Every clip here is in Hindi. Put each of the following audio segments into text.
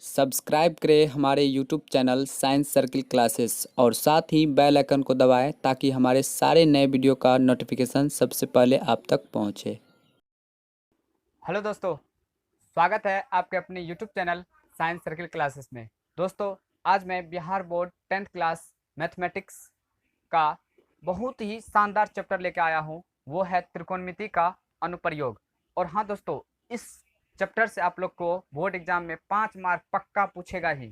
सब्सक्राइब करें हमारे YouTube channel science circle classes और साथ ही बेल आइकन को दबाएं ताकि हमारे सारे नए वीडियो का नोटिफिकेशन सबसे पहले आप तक पहुंचे। हेलो दोस्तों, स्वागत है आपके अपने YouTube channel science circle classes में। दोस्तों, आज मैं Bihar board 10th class mathematics का बहुत ही शानदार चैप्टर लेके आया हूँ। वो है त्रिकोणमिति का अनुप्रयोग। और हाँ दोस्तों, इस चैप्टर से आप लोग को बोर्ड एग्जाम में 5 मार्क पक्का पूछेगा ही।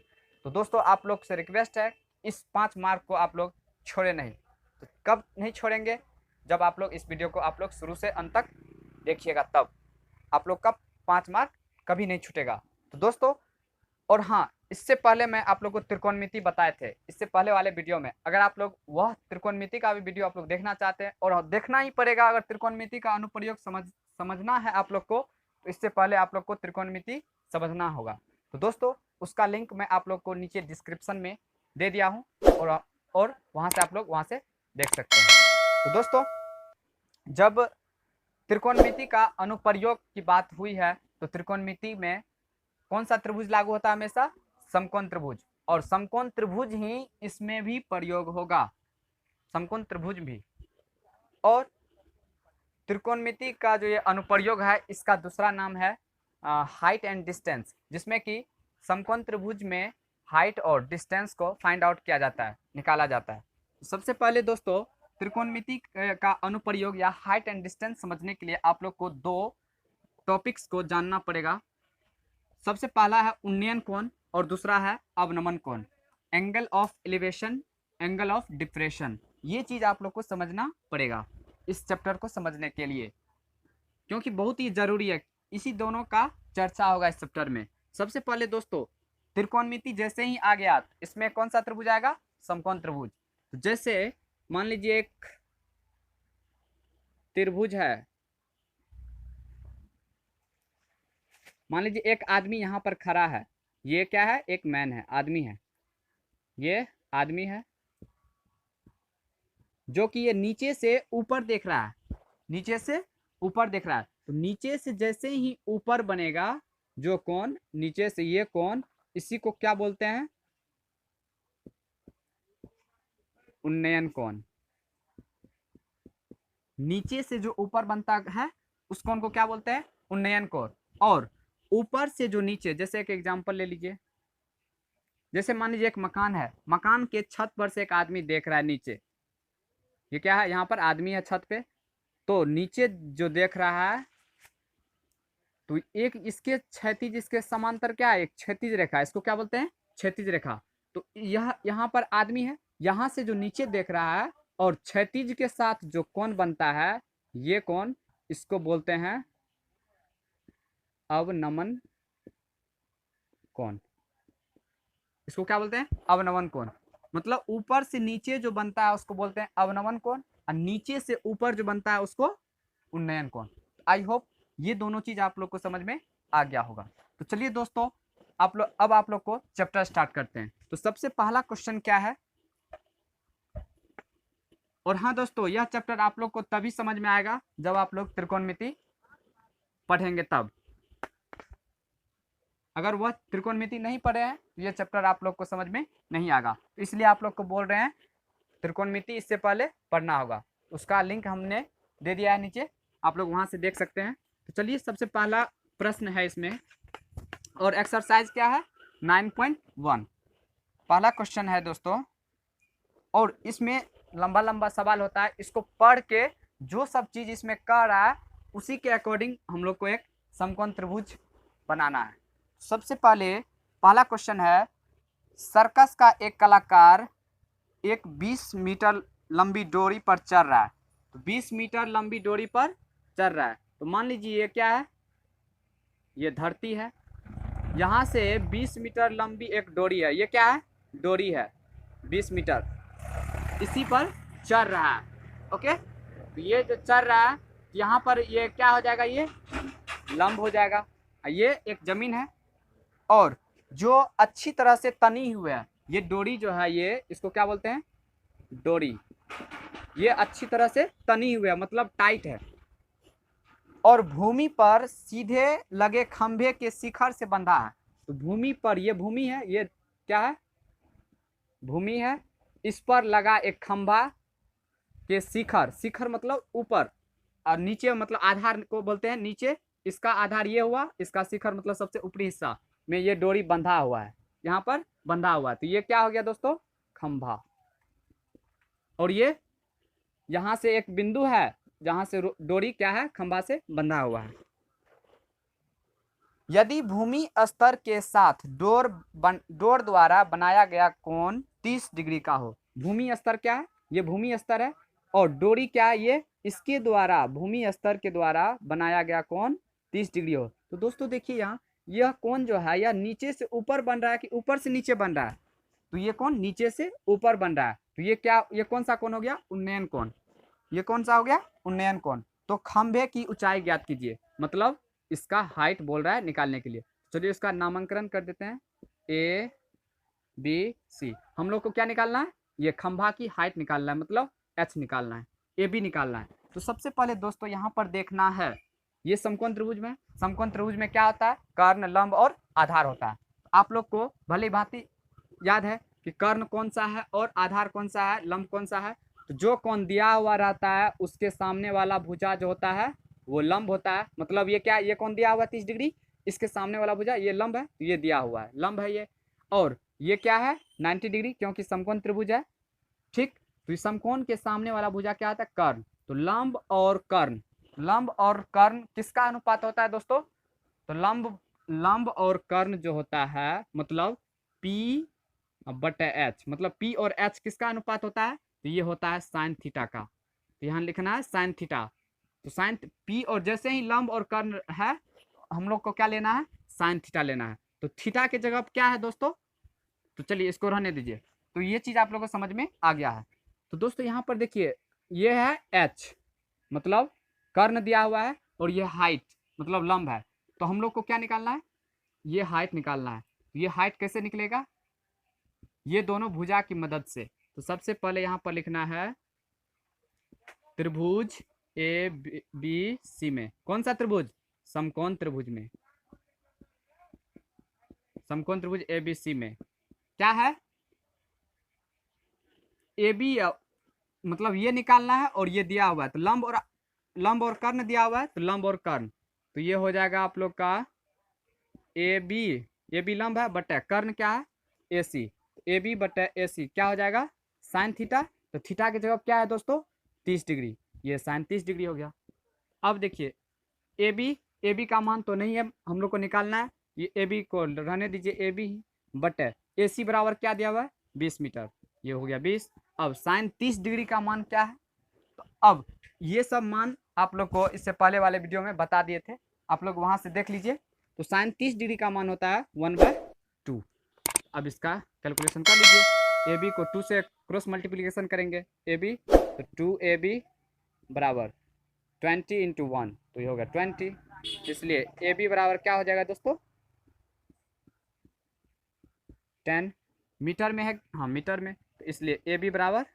तो दोस्तों, आप लोग से रिक्वेस्ट है, इस 5 मार्क को आप लोग छोड़े नहीं। तो कब नहीं छोड़ेंगे? जब आप लोग इस वीडियो को आप लोग शुरू से अंत तक देखिएगा, तब आप लोग का 5 मार्क कभी नहीं छूटेगा। तो दोस्तों, और हाँ, इससे पहले मैं आप लोग को त्रिकोणमिति बताए थे इससे पहले वाले वीडियो में। अगर आप लोग वह त्रिकोणमिति का भी वीडियो आप लोग देखना चाहते हैं, और देखना ही पड़ेगा अगर त्रिकोणमिति का अनुप्रयोग समझना है आप लोग को, तो इससे पहले आप लोग को त्रिकोणमिति समझना होगा। तो दोस्तों, उसका लिंक मैं आप लोग को नीचे डिस्क्रिप्शन में दे दिया हूँ, और वहाँ से आप लोग वहाँ से देख सकते हैं। तो दोस्तों, जब त्रिकोणमिति का अनुप्रयोग की बात हुई है, तो त्रिकोणमिति में कौन सा त्रिभुज लागू होता है? हमेशा समकोण त्रिभुज। और समकोण त्रिभुज ही इसमें भी प्रयोग होगा, समकोण त्रिभुज भी। और त्रिकोणमिति का जो ये अनुप्रयोग है, इसका दूसरा नाम है हाइट एंड डिस्टेंस, जिसमें कि समकोण त्रिभुज में हाइट और डिस्टेंस को फाइंड आउट किया जाता है, निकाला जाता है। सबसे पहले दोस्तों, त्रिकोणमिति का अनुप्रयोग या हाइट एंड डिस्टेंस समझने के लिए आप लोग को 2 टॉपिक्स को जानना पड़ेगा। सबसे पहला है उन्नयन कोण और दूसरा है अवनमन कोण, angle of elevation, angle of depression. ये चीज़ आप लोग को समझना पड़ेगा इस चैप्टर को समझने के लिए, क्योंकि बहुत ही ज़रूरी है। इसी दोनों का चर्चा होगा इस चैप्टर में। सबसे पहले दोस्तों, त्रिकोणमिति जैसे ही आ गया, इसमें कौन सा त्रिभुज आएगा? समकोण त्रिभुज। तो जैसे मान लीजिए एक त्रिभुज है, मान लीजिए एक आदमी यहाँ पर खड़ा है। ये क्या है? एक मैन है, आदमी है। ये आदमी है जो कि ये नीचे से ऊपर देख रहा है, नीचे से ऊपर देख रहा है। तो नीचे से जैसे ही ऊपर बनेगा जो कोण, नीचे से ये कोण, इसी को क्या बोलते हैं? उन्नयन कोण। नीचे से जो ऊपर बनता है उस कोण को क्या बोलते हैं? उन्नयन कोण। और ऊपर से जो नीचे, जैसे एक एग्जांपल ले लीजिए, जैसे मान लीजिए एक मकान है, मकान के छत पर से एक आदमी देख रहा है नीचे। ये क्या है? यहाँ पर आदमी है छत पे, तो नीचे जो देख रहा है, तो एक इसके क्षैतिज, इसके समांतर क्या है? एक क्षैतिज रेखा, इसको क्या बोलते हैं? क्षैतिज रेखा। तो यह यहाँ पर आदमी है, यहाँ से जो नीचे देख रहा है और क्षैतिज के साथ जो कोण बनता है, ये कोण, इसको बोलते हैं अवनमन कोण। इसको क्या बोलते हैं? अवनमन कोण। मतलब ऊपर से नीचे जो बनता है उसको बोलते हैं अवनमन कोण, और नीचे से ऊपर जो बनता है उसको उन्नयन कोण। आई होप ये दोनों चीज आप लोग को समझ में आ गया होगा। तो चलिए दोस्तों, अब आप लोग को चैप्टर स्टार्ट करते हैं। तो सबसे पहला क्वेश्चन क्या है? और हाँ दोस्तों, यह चैप्टर आप लोग को तभी समझ में आएगा जब आप लोग त्रिकोणमिति पढ़ेंगे तब। अगर वह त्रिकोणमिति नहीं पढ़े हैं तो यह चैप्टर आप लोग को समझ में नहीं आएगा। तो इसलिए आप लोग को बोल रहे हैं त्रिकोणमिति इससे पहले पढ़ना होगा। उसका लिंक हमने दे दिया है नीचे, आप लोग वहां से देख सकते हैं। तो चलिए, सबसे पहला प्रश्न है इसमें, और एक्सरसाइज क्या है? 9.1 पहला क्वेश्चन है दोस्तों। और इसमें लंबा लंबा सवाल होता है, इसको पढ़ के जो सब चीज इसमें कर रहा है उसी के अकॉर्डिंग हम लोग को एक समकोण त्रिभुज बनाना है। सबसे पहले पहला क्वेश्चन है, सर्कस का एक कलाकार एक 20 मीटर लंबी डोरी पर चढ़ रहा है। तो 20 मीटर लंबी डोरी पर चढ़ रहा है। तो मान लीजिए ये क्या है? ये धरती है, यहाँ से 20 मीटर लंबी एक डोरी है। ये क्या है? डोरी है 20 मीटर, इसी पर चढ़ रहा है। ओके, तो ये जो चढ़ रहा है, यहाँ पर ये क्या हो जाएगा? ये लंब हो जाएगा। ये एक जमीन है, और जो अच्छी तरह से तनी हुई है ये डोरी जो है, ये इसको क्या बोलते हैं? डोरी। ये अच्छी तरह से तनी हुई है, मतलब टाइट है, और भूमि पर सीधे लगे खंभे के शिखर से बंधा है। तो भूमि पर, ये भूमि है, ये क्या है, भूमि है, इस पर लगा एक खंभा के शिखर, शिखर मतलब ऊपर, और नीचे मतलब आधार को बोलते हैं नीचे, इसका आधार ये हुआ, इसका शिखर मतलब सबसे ऊपरी हिस्सा में ये डोरी बंधा हुआ है, यहाँ पर बंधा हुआ है, तो ये क्या हो गया दोस्तों, खंभा। और ये यहाँ से एक बिंदु है जहां से डोरी क्या है, खंभा से बंधा हुआ है। यदि भूमि स्तर के साथ डोर द्वारा बनाया गया कोण 30 डिग्री का हो, भूमि स्तर क्या है, ये भूमि स्तर है, और डोरी क्या है, ये इसके द्वारा, भूमि स्तर के द्वारा बनाया गया कोण 30 डिग्री हो, तो दोस्तों देखिए यहाँ यह कोण जो है यह नीचे से ऊपर बन रहा है कि ऊपर से नीचे बन रहा है, तो ये कोण नीचे से ऊपर बन रहा है, तो ये क्या, ये कौन सा कोण हो गया, उन्नयन कोण, ये कौन सा हो गया, उन्नयन कोण। तो खंभे की ऊंचाई ज्ञात कीजिए, मतलब इसका हाइट बोल रहा है निकालने के लिए, चलिए इसका नामांकन कर देते हैं, ए बी सी। हम लोग को क्या निकालना है, ये खंभा की हाइट निकालना है, मतलब एच निकालना है, ए बी निकालना है। तो सबसे पहले दोस्तों यहाँ पर देखना है, ये समकोण त्रिभुज में, समकोण त्रिभुज में क्या होता है, कर्ण, लंब और आधार होता है। आप लोग को भली भांति याद है कि कर्ण कौन सा है और आधार कौन सा है, लंब कौन सा है। तो जो कोण दिया हुआ रहता है उसके सामने वाला भुजा जो होता है वो लंब होता है, मतलब ये क्या, ये कोण दिया हुआ है 30 डिग्री, इसके सामने वाला भुजा ये लंब है, तो ये दिया हुआ है, लंब है ये। और ये क्या है, 90 डिग्री, क्योंकि समकोण त्रिभुज है, ठीक। तो इस समकोण के सामने वाला भुजा क्या आता है, कर्ण। तो लंब और कर्ण, लंब और कर्ण किसका अनुपात होता है दोस्तों, तो लंब और कर्ण जो होता है मतलब P बटे एच, मतलब P और H किसका अनुपात होता है, तो ये होता है साइन थीटा का, तो यहाँ लिखना है साइन थीटा। तो साइन P, और जैसे ही लंब और कर्ण है हम लोग को क्या लेना है, साइन थीटा लेना है। तो थीटा की जगह क्या है दोस्तों, तो चलिए इसको रहने दीजिए। तो ये चीज आप लोगों को समझ में आ गया है। तो दोस्तों यहाँ पर देखिए ये है H, मतलब कर्ण दिया हुआ है, और ये हाइट मतलब लंब है, तो हम लोग को क्या निकालना है, ये हाइट निकालना है। तो ये हाइट कैसे निकलेगा, ये दोनों भुजा की मदद से। तो सबसे पहले यहाँ पर लिखना है त्रिभुज ए बी सी में, कौन सा त्रिभुज, समकोण त्रिभुज में, समकोण त्रिभुज ए बी सी में क्या है, ए बी मतलब ये निकालना है, और ये दिया हुआ है, तो लंब और कर्ण दिया हुआ है, तो लंब और कर्ण, तो ये हो जाएगा आप लोग का ए बी लंब है बटे कर्ण क्या है, ए सी, ए बी बटे ए सी क्या हो जाएगा, साइन थीटा। तो थीटा की जगह क्या है दोस्तों, 30 डिग्री, ये साइन 30 डिग्री हो गया। अब देखिए ए बी का मान तो नहीं है, हम लोग को निकालना है, ये ए बी को रहने दीजिए, ए बी बटे ए सी बराबर क्या दिया हुआ है, 20 मीटर, ये हो गया 20। अब साइन 30 डिग्री का मान क्या है, तो अब ये सब मान आप लोग को इससे पहले वाले वीडियो में बता दिए थे, आप लोग वहां से देख लीजिए। तो साइन 30 डिग्री का मान होता है 1/2। अब इसका कैलकुलेशन कर लीजिए, ए बी को 2 से क्रॉस मल्टीप्लीकेशन करेंगे, ए बी तो 2AB बराबर 20 × 1, तो ये होगा 20, इसलिए ए बी बराबर क्या हो जाएगा दोस्तों, 10 मीटर में है, हाँ मीटर में, तो इसलिए ए बी बराबर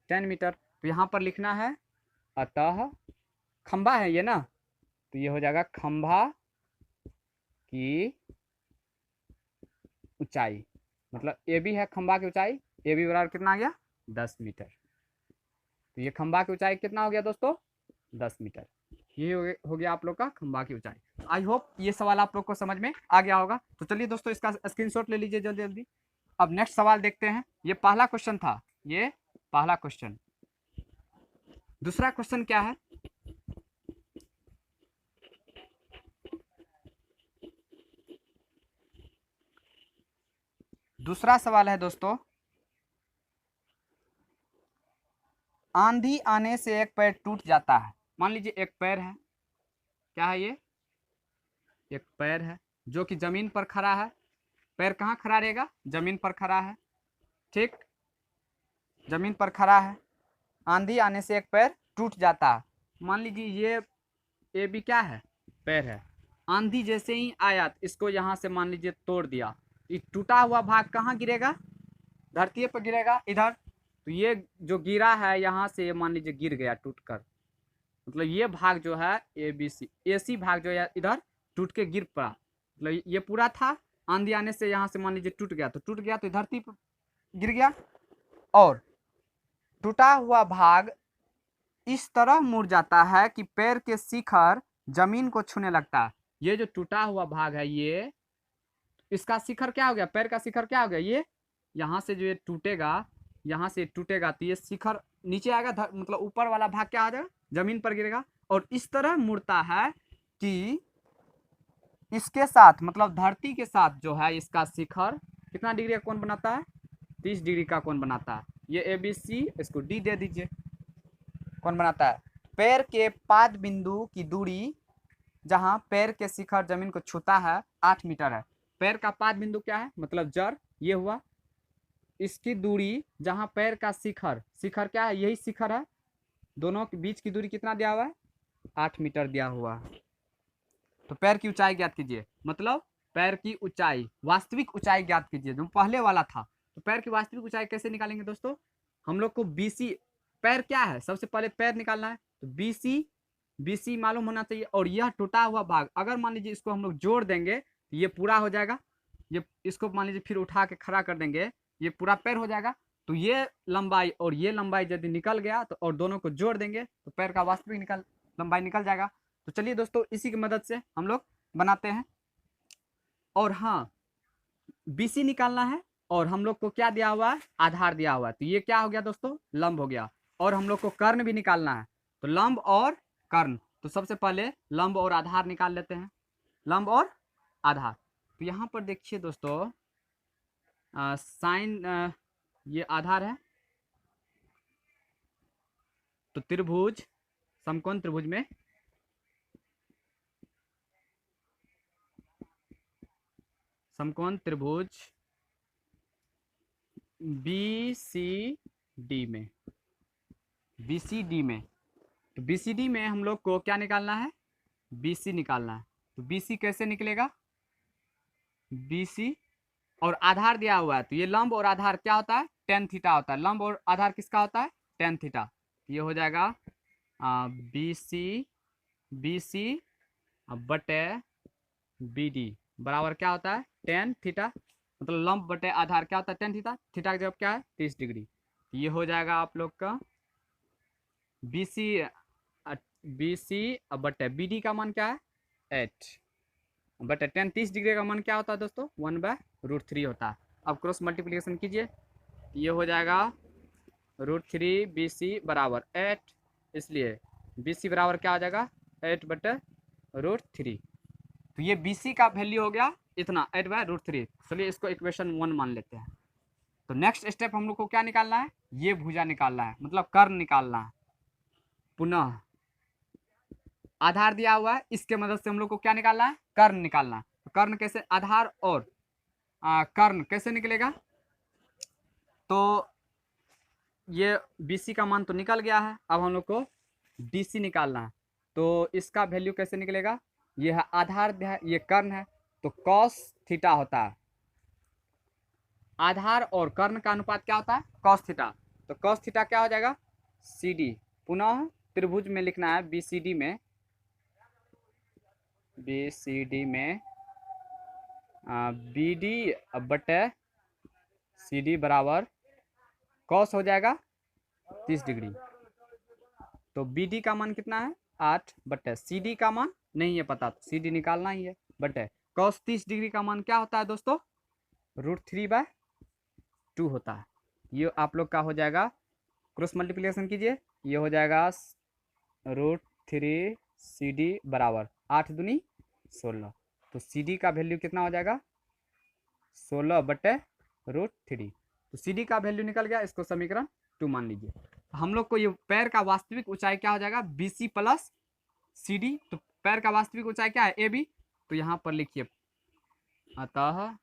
10 मीटर। तो यहाँ पर लिखना है, अतः खंभा है ये ना, तो ये हो जाएगा खंभा की ऊंचाई, मतलब ए बी है खंभा की ऊंचाई, ए बी बराबर कितना आ गया, 10 मीटर। तो ये खंभा की ऊंचाई कितना हो गया दोस्तों, 10 मीटर। ये हो गया आप लोग का खंभा की ऊंचाई। आई होप ये सवाल आप लोग को समझ में आ गया होगा। तो चलिए दोस्तों इसका स्क्रीनशॉट ले लीजिए जल्दी जल्दी। अब नेक्स्ट सवाल देखते हैं, ये पहला क्वेश्चन था, ये पहला क्वेश्चन। दूसरा क्वेश्चन क्या है, दूसरा सवाल है दोस्तों, आंधी आने से एक पैर टूट जाता है। मान लीजिए एक पैर है, क्या है ये, एक पैर है जो कि जमीन पर खड़ा है। पैर कहाँ खड़ा रहेगा, जमीन पर खड़ा है, ठीक, जमीन पर खड़ा है। आंधी आने से एक पैर टूट जाता है। मान लीजिए ये ए बी क्या है, पैर है। आंधी जैसे ही आया इसको यहाँ से मान लीजिए तोड़ दिया, ये टूटा हुआ भाग कहाँ गिरेगा, धरती पर गिरेगा इधर। तो ये जो गिरा है यहाँ से मान लीजिए गिर गया टूट कर, मतलब ये भाग जो है ए बी सी, ए सी भाग जो है इधर टूट के गिर पड़ा। मतलब ये पूरा था, आंधी आने से यहाँ से मान लीजिए टूट गया, तो टूट गया तो धरती पर गिर गया, और टूटा हुआ भाग इस तरह मुड़ जाता है कि पैर के शिखर जमीन को छूने लगता है। ये जो टूटा हुआ भाग है, ये इसका शिखर क्या हो गया, पैर का शिखर क्या हो गया, ये यहाँ से जो ये टूटेगा, यहाँ से टूटेगा तो ये शिखर नीचे आएगा, मतलब ऊपर वाला भाग क्या आ जाएगा, जमीन पर गिरेगा, और इस तरह मुड़ता है कि इसके साथ मतलब धरती के साथ जो है इसका शिखर कितना डिग्री का कोण बनाता है, 30 डिग्री का कोण बनाता है। ये ABC, इसको D दे दीजिए, कौन बनाता है। पैर के पाद बिंदु की दूरी जहां पैर के शिखर जमीन को छूता है 8 मीटर है। पैर का पाद बिंदु क्या है, मतलब जड़, ये हुआ, इसकी दूरी जहां पैर का शिखर, शिखर क्या है, यही शिखर है, दोनों के बीच की दूरी कितना दिया हुआ है, 8 मीटर दिया हुआ है। तो पैर की ऊंचाई ज्ञात कीजिए, मतलब पैर की ऊंचाई, वास्तविक ऊंचाई ज्ञात कीजिए, जो पहले वाला था। तो पैर की वास्तविक ऊंचाई कैसे निकालेंगे दोस्तों, हम लोग को BC, पैर क्या है, सबसे पहले पैर निकालना है, तो BC मालूम होना चाहिए। और यह टूटा हुआ भाग, अगर मान लीजिए इसको हम लोग जोड़ देंगे तो ये पूरा हो जाएगा, ये इसको मान लीजिए फिर उठा के खड़ा कर देंगे, ये पूरा पैर हो जाएगा। तो ये लंबाई और ये लंबाई यदि निकल गया तो, और दोनों को जोड़ देंगे तो पैर का वास्तविक लंबाई निकल जाएगा। तो चलिए दोस्तों, इसी की मदद से हम लोग बनाते हैं। और हाँ, BC निकालना है, और हम लोग को क्या दिया हुआ है, आधार दिया हुआ है, तो ये क्या हो गया दोस्तों, लंब हो गया। और हम लोग को कर्ण भी निकालना है, तो लंब और कर्ण, तो सबसे पहले लंब और आधार निकाल लेते हैं, लंब और आधार। तो यहाँ पर देखिए दोस्तों, साइन, ये आधार है, तो त्रिभुज, समकोण त्रिभुज में समकोण त्रिभुज BCD में, तो BCD में हम लोग को क्या निकालना है, BC निकालना है। तो BC कैसे निकलेगा, BC और आधार दिया हुआ है, तो ये लंब और आधार क्या होता है, tan थीटा होता है। लंब और आधार किसका होता है, tan थीटा। ये हो जाएगा BC बटे BD बराबर क्या होता है, tan थीटा, मतलब लंब बटे आधार क्या होता है, tan थीटा, थीटा का जवाब क्या है, 30 डिग्री। ये हो जाएगा आप लोग का BC बटे BD का मान क्या है, 8 बटे tan, 30 डिग्री का मान क्या होता है दोस्तों, 1/√3 होता है। अब क्रॉस मल्टीप्लिकेशन कीजिए, ये हो जाएगा √3 BC बराबर 8, इसलिए BC बराबर क्या हो जाएगा, 8/√3। तो ये BC का वैल्यू हो गया इतना, 8/√3। चलिए इसको इक्वेशन 1 मान लेते हैं। तो नेक्स्ट स्टेप हम लोग को क्या निकालना है, ये भुजा निकालना है, मतलब कर्ण निकालना है। पुनः आधार दिया हुआ है, इसके मदद से हम लोग को क्या निकालना है, कर्ण निकालना है। तो कर्ण कैसे, आधार और कर्ण कैसे निकलेगा, तो ये BC का मान तो निकल गया है, अब हम लोग को DC निकालना है। तो इसका वैल्यू कैसे निकलेगा, ये है आधार है, ये कर्ण है, तो cos थीटा होता है, आधार और कर्ण का अनुपात क्या होता है, cos थीटा। तो cos थीटा क्या हो जाएगा, CD, पुनः त्रिभुज में लिखना है BCD में BD बटे CD बराबर cos हो जाएगा 30 डिग्री। तो BD का मान कितना है, 8 बटे CD का मान नहीं है पता, तो CD निकालना ही है, बटे cos 30 डिग्री का मान क्या होता है दोस्तों, √3/2 होता है। ये आप लोग का हो जाएगा, क्रॉस मल्टीप्लिकेशन कीजिए, ये हो जाएगा √3 CD बराबर 8 दूनी 16। तो CD का वैल्यू कितना हो जाएगा, 16/√3। तो CD का वैल्यू निकल गया, इसको समीकरण 2 मान लीजिए। हम लोग को ये पैर का वास्तविक ऊंचाई क्या हो जाएगा, BC प्लस CD। तो पैर का वास्तविक ऊंचाई क्या है, AB, तो यहाँ पर लिखिए, अतः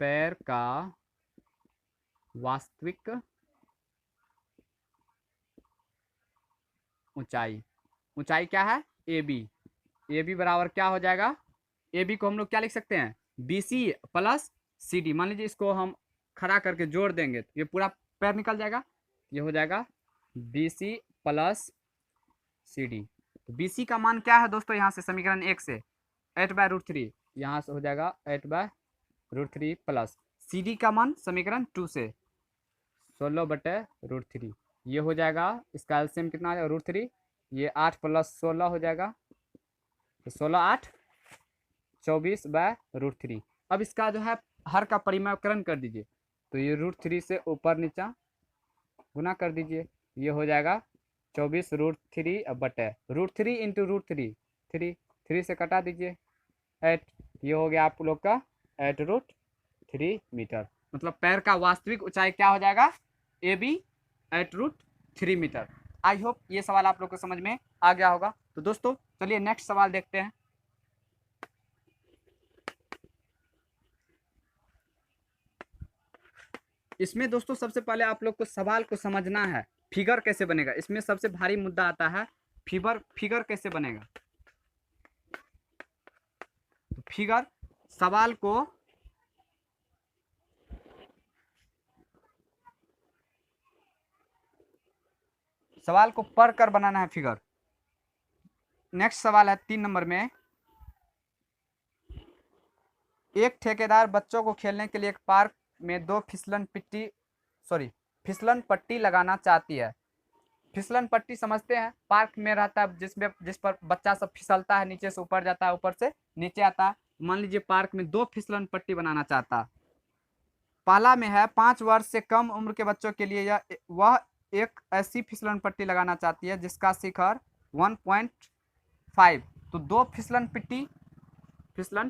पैर का वास्तविक ऊंचाई क्या है, AB बराबर क्या हो जाएगा, AB को हम लोग क्या लिख सकते हैं, BC प्लस CD। मान लीजिए इसको हम खड़ा करके जोड़ देंगे तो ये पूरा पैर निकल जाएगा, ये हो जाएगा BC प्लस CD। तो BC का मान क्या है दोस्तों, यहाँ से समीकरण 1 से 8/√3, यहाँ से हो जाएगा 8/√3 प्लस सी डी का मान समीकरण 2 से 16/√3, ये हो जाएगा। इसका एलसीएम कितना आ जाएगा √3, ये 8 + 16 हो जाएगा, तो 16 8 24/√3। अब इसका जो है हर का परिमापकरण कर दीजिए, तो ये √3 से ऊपर नीचा गुना कर दीजिए, ये हो जाएगा 24√3 √3 इंटू √3, 3 से कटा दीजिए 8, ये हो गया आप लोग का 8√3 मीटर। मतलब पैर का वास्तविक ऊंचाई क्या हो जाएगा, A B 8√3 metre. I hope ये सवाल आप लोग को समझ में आ गया होगा। तो दोस्तों चलिए नेक्स्ट सवाल देखते हैं। इसमें दोस्तों सबसे पहले आप लोग को सवाल को समझना है, फिगर कैसे बनेगा। इसमें सबसे भारी मुद्दा आता है फिगर कैसे बनेगा। तो फिगर सवाल को पढ़ कर बनाना है फिगर। नेक्स्ट सवाल है 3 नंबर में, एक ठेकेदार बच्चों को खेलने के लिए एक पार्क में 2 फिसलन पट्टी लगाना चाहती है। फिसलन पट्टी समझते हैं, पार्क में रहता है जिस पर बच्चा सब फिसलता है, नीचे से ऊपर जाता है, ऊपर से नीचे आता है। मान लीजिए पार्क में 2 फिसलन पट्टी बनाना चाहता है। पहला में है 5 वर्ष से कम उम्र के बच्चों के लिए वह एक ऐसी फिसलन पट्टी लगाना चाहती है जिसका शिखर 1.5। तो 2 फिसलन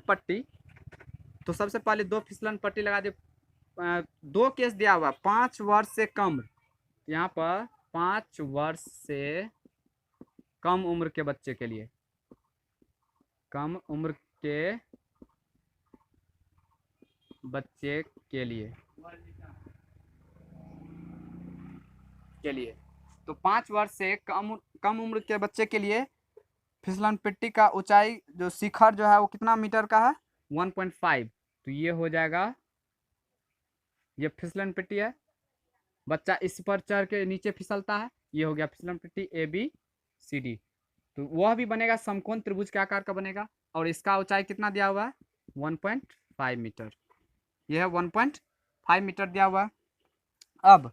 पट्टी, तो सबसे पहले 2 फिसलन पट्टी लगा दे। 2 केस दिया हुआ 5 वर्ष से कम, यहाँ पर 5 वर्ष से कम उम्र के बच्चे के लिए, कम उम्र के बच्चे के लिए तो 5 वर्ष से कम उम्र के बच्चे के लिए फिसलन पट्टी का ऊंचाई जो शिखर जो है वो कितना मीटर का है, 1.5। तो ये हो जाएगा, ये फिसलन पट्टी है, बच्चा इस पर चढ़ के नीचे फिसलता है, ये हो गया फिसलन पट्टी ABCD। तो वह भी बनेगा समकोण त्रिभुज के आकार का बनेगा, और इसका ऊंचाई कितना दिया हुआ है, 1.5 मीटर। यह है 1.5 मीटर दिया हुआ है। अब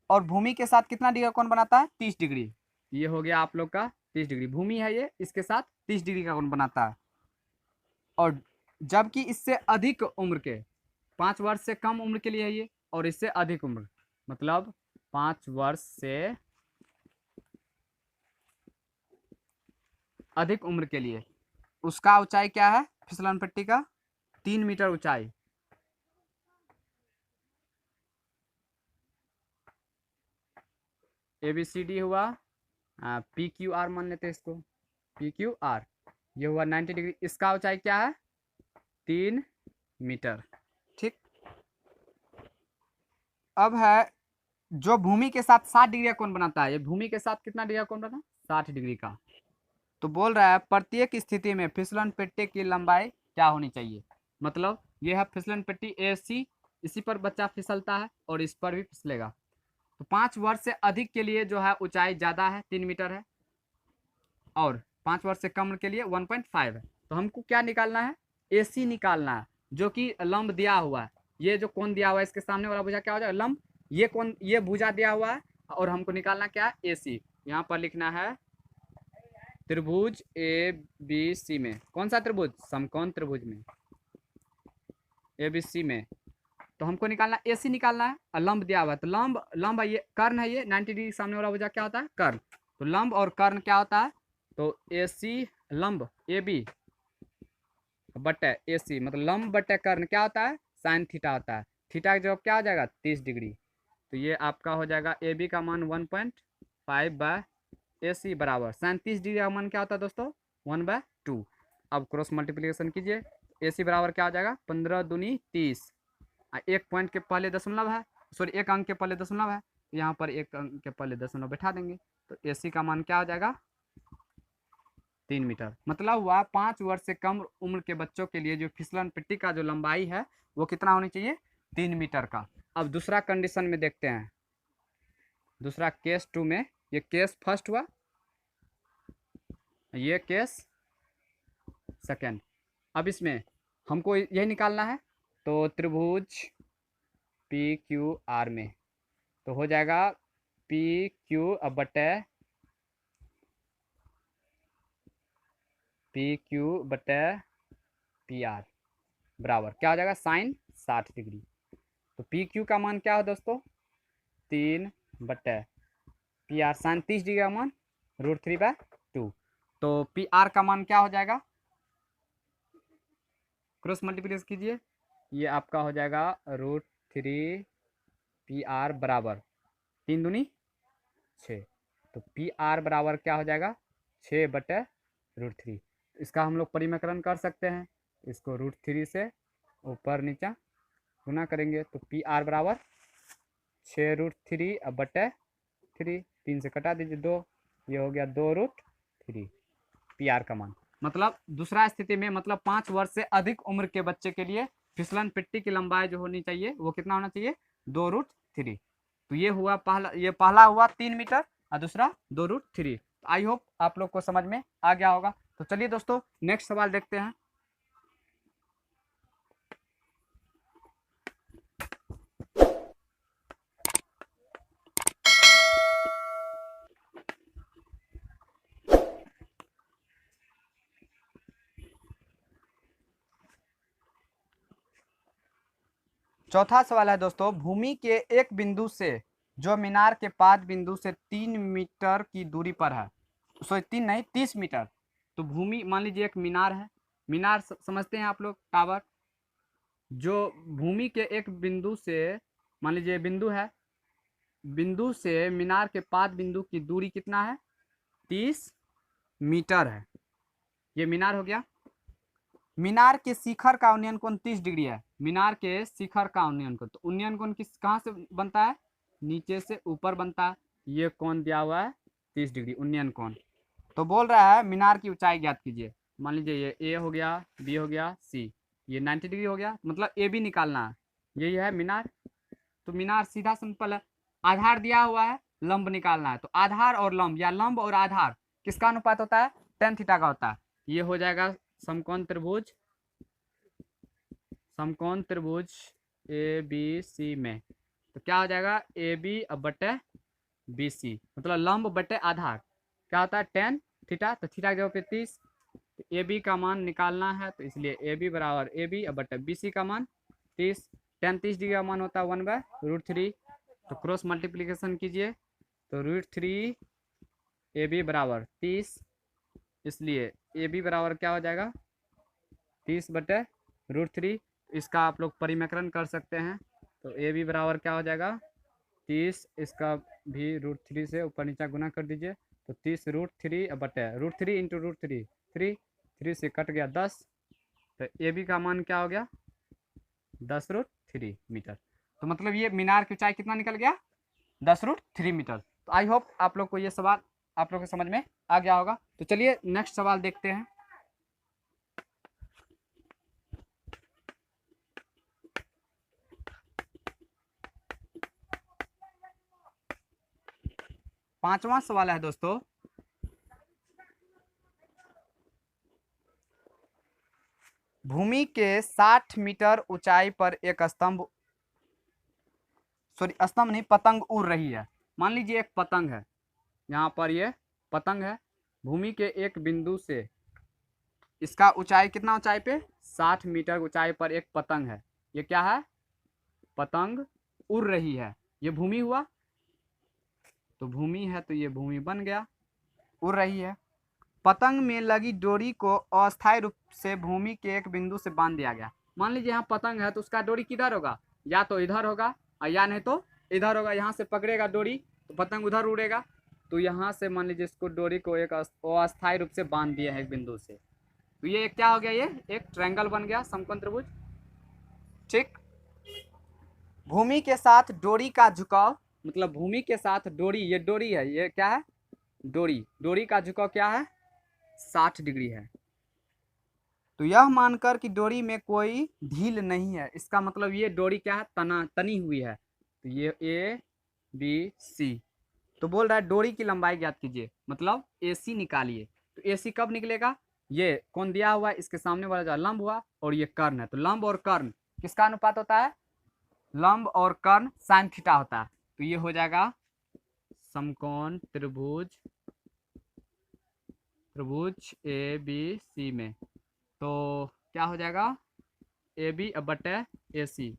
और भूमि के साथ कितना डिग्री का कोण बनाता है, 30 डिग्री। ये हो गया आप लोग का 30 डिग्री, भूमि है ये, इसके साथ 30 डिग्री का कोण बनाता है। और जबकि इससे अधिक उम्र के, 5 वर्ष से कम उम्र के लिए है ये, और इससे अधिक उम्र मतलब 5 वर्ष से अधिक उम्र के लिए उसका ऊंचाई क्या है, फिसलन पट्टी का 3 मीटर ऊंचाई। ABCD हुआ, PQR मान लेते हैं इसको, PQR ये हुआ 90 डिग्री। इसका ऊंचाई क्या है, 3 मीटर। ठीक, अब है जो भूमि के साथ 60 डिग्री का कोण बनाता है, ये भूमि के साथ कितना डिग्री का कोण बनाता है, 60 डिग्री का। तो बोल रहा है प्रत्येक स्थिति में फिसलन पट्टी की लंबाई क्या होनी चाहिए। मतलब ये है फिसलन पट्टी AC, इसी पर बच्चा फिसलता है और इस पर भी फिसलेगा। तो 5 वर्ष से अधिक के लिए जो है ऊंचाई ज़्यादा है, 3 मीटर है, और 5 वर्ष से कम के लिए 1.5 है। तो हमको क्या निकालना है, AC निकालना है, जो कि लंब दिया हुआ है। ये जो कोण दिया हुआ है इसके सामने वाला भुजा क्या हो जाएगा, लंब। ये कोण, ये भुजा दिया हुआ है, और हमको निकालना क्या है, AC। यहाँ पर लिखना है त्रिभुज ABC में, कौन सा त्रिभुज, समकोण त्रिभुज में, ABC में। तो हमको निकालना AC निकालना है, और लंब दिया हुआ है। तो लंब ये कर्ण है, ये 90 डिग्री सामने वाला भुजा क्या होता है, कर्ण। तो लंब और कर्ण क्या होता है, तो AC लंब AB बटे AC, मतलब लंब बटे कर्ण क्या होता है, साइन थीटा होता है। थीटा का जवाब क्या हो जाएगा, 30 डिग्री। तो ये आपका हो जाएगा AB का मान 1.5/AC बराबर साइन 30 डिग्री का मान क्या होता है दोस्तों, 1/2। अब क्रॉस मल्टीप्लिकेशन कीजिए, AC बराबर क्या हो जाएगा, 15 दूनी 30। एक पॉइंट के पहले दशमलव है, सॉरी एक अंक के पहले दशमलव है, यहाँ पर एक अंक के पहले दशमलव बैठा देंगे। तो AC का मान क्या हो जाएगा, 3 मीटर। मतलब हुआ 5 वर्ष से कम उम्र के बच्चों के लिए जो फिसलन पट्टी का जो लंबाई है वो कितना होनी चाहिए, 3 मीटर का। अब दूसरा कंडीशन में देखते हैं, दूसरा केस 2 में, ये केस फर्स्ट हुआ, ये केस सेकेंड। अब इसमें हमको यही निकालना है, तो त्रिभुज पी क्यू आर में तो हो जाएगा पी क्यू बटे पी आर बराबर क्या हो जाएगा, साइन 60 डिग्री। तो पी क्यू का मान क्या हो दोस्तों, 3 बटे पी आर साइन 30 डिग्री का मान √3/2। तो पी आर का मान क्या हो जाएगा, क्रॉस मल्टीप्लिकेशन कीजिए, ये आपका हो जाएगा √3 पी आर बराबर 3 दूनी 6। तो पी आर बराबर क्या हो जाएगा, 6 बटे √3। इसका हम लोग परिमाकरण कर सकते हैं, इसको √3 से ऊपर नीचा गुना करेंगे तो पी आर बराबर 6√3 बटे 3, 3 से कटा दीजिए 2, ये हो गया 2√3 पी आर का मान। मतलब दूसरा स्थिति में मतलब 5 वर्ष से अधिक उम्र के बच्चे के लिए फिसलन पट्टी की लंबाई जो होनी चाहिए वो कितना होना चाहिए, 2√3। तो ये हुआ पहला, ये पहला हुआ 3 मीटर और दूसरा 2√3। आई होप आप लोग को समझ में आ गया होगा। तो चलिए दोस्तों नेक्स्ट सवाल देखते हैं। चौथा सवाल है दोस्तों, भूमि के एक बिंदु से जो मीनार के 5 बिंदु से 3 मीटर की दूरी पर है, सॉरी 3 नहीं 30 मीटर। तो भूमि मान लीजिए एक मीनार है, मीनार समझते हैं आप लोग, टावर। जो भूमि के एक बिंदु से, मान लीजिए बिंदु है, बिंदु से मीनार के 5 बिंदु की दूरी कितना है, 30 मीटर है। ये मीनार हो गया। मीनार के शिखर का उन्नयन कोण 30 डिग्री है। मीनार के शिखर का उन्नयन कोण, तो उन्नयन कोण किस कहाँ से बनता है, नीचे से ऊपर बनता है। ये कोण दिया हुआ है 30 डिग्री उन्नयन कोण। तो बोल रहा है मीनार की ऊंचाई ज्ञात कीजिए। मान लीजिए ये ए हो गया, बी हो गया, सी, ये 90 डिग्री हो गया, मतलब ए बी निकालना है। यही है मीनार। तो मीनार सीधा सिंपल है, आधार दिया हुआ है, लंब निकालना है। तो आधार और लंब या लंब और आधार किसका अनुपात होता है, tan थीटा का होता है। ये हो जाएगा समकोण त्रिभुज, समकोण त्रिभुज ए बी सी में। तो क्या हो जाएगा, ए बी बटे बी सी, मतलब लंब बटे आधार क्या होता है, tan थीटा। तो थीटा की जगह पे 30, तो ए बी का मान निकालना है, तो इसलिए ए बी बराबर ए बी बटे बी सी का मान 30। tan 30 डिग्री का मान होता है 1/√3। तो क्रॉस मल्टीप्लीकेशन कीजिए, तो √3 ए बी बराबर 30, इसलिए ए बी बराबर क्या हो जाएगा, 30 बटे √3। इसका आप लोग परिमाकरण कर सकते हैं, तो ए बी बराबर क्या हो जाएगा 30, इसका भी √3 से ऊपर नीचा गुना कर दीजिए, तो 30 √3 बटे √3 इंटू √3, 3 से कट गया 10। तो ए बी का मान क्या हो गया 10√3 मीटर। तो मतलब ये मीनार की ऊंचाई कितना निकल गया, 10√3 मीटर। तो आई होप आप लोग को ये सवाल आप लोग को समझ में आ गया होगा। तो चलिए नेक्स्ट सवाल देखते हैं। पांचवा सवाल है दोस्तों, भूमि के 60 मीटर ऊंचाई पर एक स्तंभ, सॉरी स्तंभ नहीं, पतंग उड़ रही है। मान लीजिए एक पतंग है, यहाँ पर ये पतंग है, भूमि के एक बिंदु से, इसका ऊंचाई कितना ऊंचाई पे, 60 मीटर ऊंचाई पर एक पतंग है। ये क्या है, पतंग उड़ रही है। ये भूमि हुआ, तो भूमि है तो ये भूमि बन गया, उड़ रही है। पतंग में लगी डोरी को अस्थायी रूप से भूमि के एक बिंदु से बांध दिया गया। मान लीजिए यहाँ पतंग है तो उसका डोरी किधर होगा, या तो इधर होगा या नहीं तो इधर होगा। यहाँ से पकड़ेगा डोरी तो पतंग उधर उड़ेगा। तो यहाँ से मान लीजिए इसको डोरी को एक अस्थायी रूप से बांध दिया है एक बिंदु से, तो ये क्या हो गया, ये एक ट्रायंगल बन गया, समकोण त्रिभुज। ठीक, भूमि के साथ डोरी का झुकाव, मतलब भूमि के साथ डोरी, ये डोरी है, ये क्या है, डोरी, डोरी का झुकाव क्या है, 60 डिग्री है। तो यह मानकर कि डोरी में कोई ढील नहीं है, इसका मतलब ये डोरी क्या है, तनी हुई है। तो ये ए बी सी, तो बोल रहा है डोरी की लंबाई ज्ञात कीजिए, मतलब ए सी निकालिए। तो ए सी कब निकलेगा, ये कौन दिया हुआ है, इसके सामने वाला जो लंब हुआ और ये कर्ण है, तो लंब और कर्ण किसका अनुपात होता है, लंब और कर्ण साइन थीटा होता है। तो ये हो जाएगा समकोण त्रिभुज ए बी सी में, तो क्या हो जाएगा ए बी बटे ए सी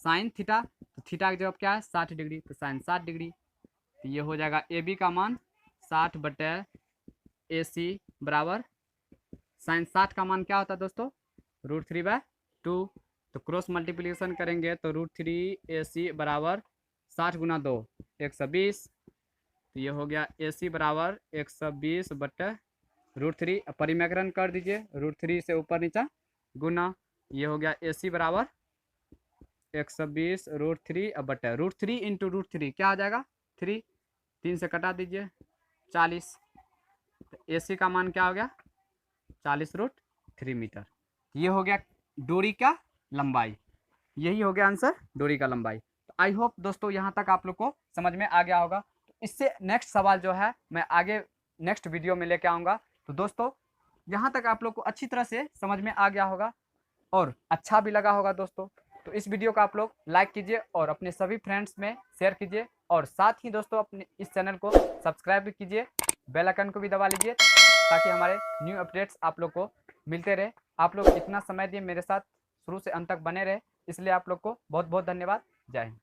साइन थीटा, तो थीटा की जगह क्या है 60 डिग्री, तो साइन 60 डिग्री। तो ये हो जाएगा ए बी का मान 60 बटे ए सी बराबर साइन 60 का मान क्या होता है दोस्तों, √3/2। तो क्रॉस मल्टीप्लिकेशन करेंगे तो √3 ए सी बराबर 60 गुना 2 120। तो ये हो गया ए सी बराबर 120 बटे √3, परिमेकरण कर दीजिए, √3 से ऊपर नीचा गुना, ये हो गया ए सी बराबर 120 √3 बटे √3 इंटू √3 क्या आ जाएगा 3, 3 से कटा दीजिए 40। तो ए सी का मान क्या हो गया 40√3 मीटर। ये हो गया डोरी का लंबाई, यही हो गया आंसर डोरी का लंबाई। तो आई होप दोस्तों यहाँ तक आप लोग को समझ में आ गया होगा। तो इससे नेक्स्ट सवाल जो है मैं आगे नेक्स्ट वीडियो में लेके आऊँगा। तो दोस्तों यहाँ तक आप लोग को अच्छी तरह से समझ में आ गया होगा और अच्छा भी लगा होगा दोस्तों। तो इस वीडियो को आप लोग लाइक कीजिए और अपने सभी फ्रेंड्स में शेयर कीजिए, और साथ ही दोस्तों अपने इस चैनल को सब्सक्राइब भी कीजिए, बेल आइकन को भी दबा लीजिए ताकि हमारे न्यू अपडेट्स आप लोग को मिलते रहे। आप लोग इतना समय दिए मेरे साथ शुरू से अंत तक बने रहे, इसलिए आप लोग को बहुत बहुत धन्यवाद। जय हिंद।